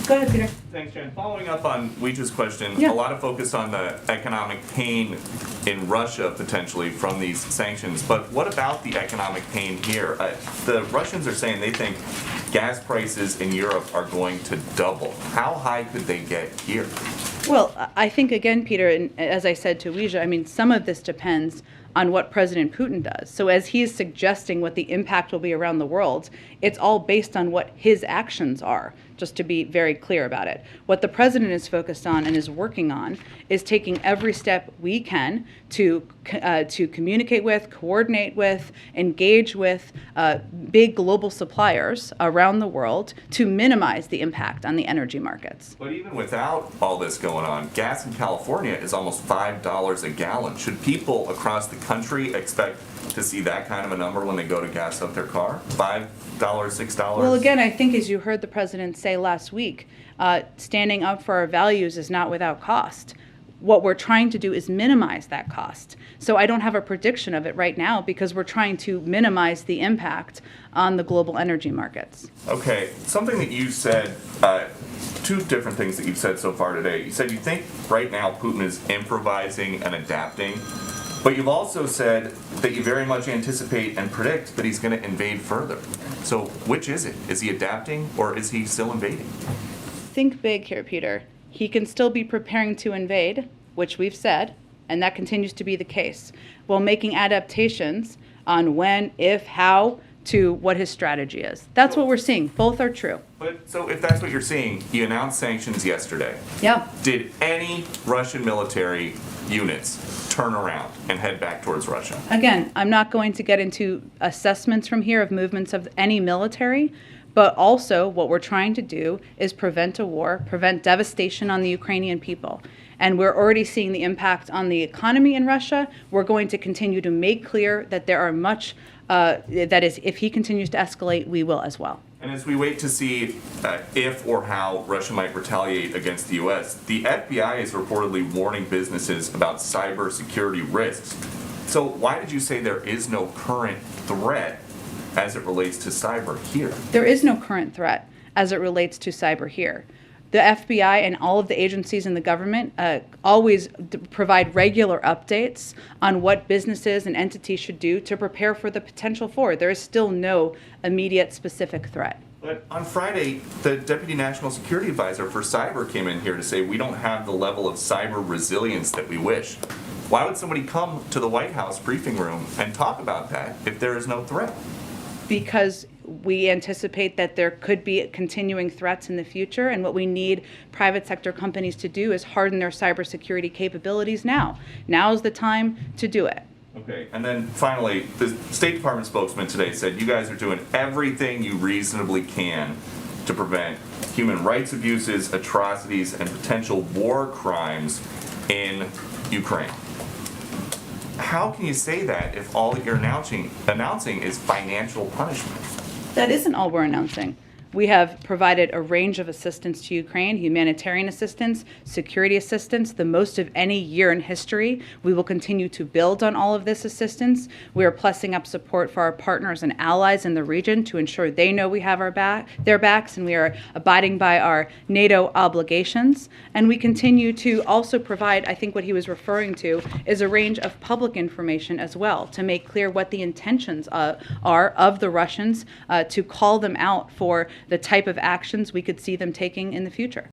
Go ahead, Peter. Thanks, Jen. Following up on Weij's question, Yeah. a lot of focus on the economic pain in Russia potentially from these sanctions. But what about the economic pain here? The Russians are saying they think gas prices in Europe are going to double. How high could they get here? Well, I think, again, Peter, and as I said to Weija, I mean, some of this depends on what President Putin does. So as he is suggesting what the impact will be around the world, it's all based on what his actions are, just to be very clear about it. What the president is focused on and is working on is taking every step we can to communicate with, coordinate with, engage with big global suppliers around the world to minimize the impact on the energy markets. But even without all this going on, gas in California is almost $5 a gallon. Should people across the country expect to see that kind of a number when they go to gas up their car? $5, $6? Well, again, I think as you heard the president say last week, standing up for our values is not without cost. What we're trying to do is minimize that cost. So I don't have a prediction of it right now because we're trying to minimize the impact on the global energy markets. Okay, something that you said, two different things that you've said so far today. You said you think right now Putin is improvising and adapting, but you've also said that you very much anticipate and predict that he's going to invade further. So which is it? Is he adapting or is he still invading? Think big here, Peter. He can still be preparing to invade, which we've said, and that continues to be the case, while making adaptations on when, if, how, to what his strategy is. That's what we're seeing. Both are true. But so if that's what you're seeing, you announced sanctions yesterday. Yep. Did any Russian military units turn around and head back towards Russia? Again, I'm not going to get into assessments from here of movements of any military, but also what we're trying to do is prevent a war, prevent devastation on the Ukrainian people. And we're already seeing the impact on the economy in Russia. We're going to continue to make clear that there are much, that is, if he continues to escalate, we will as well. And as we wait to see if or how Russia might retaliate against the U.S., the FBI is reportedly warning businesses about cybersecurity risks. So why did you say there is no current threat as it relates to cyber here? There is no current threat as it relates to cyber here. The FBI and all of the agencies in the government always provide regular updates on what businesses and entities should do to prepare for the potential for. There is still no immediate specific threat. But on Friday, the Deputy National Security Advisor for Cyber came in here to say we don't have the level of cyber resilience that we wish. Why would somebody come to the White House briefing room and talk about that if there is no threat? Because we anticipate that there could be continuing threats in the future, and what we need private sector companies to do is harden their cybersecurity capabilities now. Now is the time to do it. Okay, and then finally, the State Department spokesman today said you guys are doing everything you reasonably can to prevent human rights abuses, atrocities, and potential war crimes in Ukraine. How can you say that if all that you're announcing is financial punishment? That isn't all we're announcing. We have provided a range of assistance to Ukraine, humanitarian assistance, security assistance, the most of any year in history. We will continue to build on all of this assistance. We are plussing up support for our partners and allies in the region to ensure they know we have their backs, and we are abiding by our NATO obligations. And we continue to also provide, I think what he was referring to, is a range of public information as well to make clear what the intentions are of the Russians, to call them out for the type of actions we could see them taking in the future.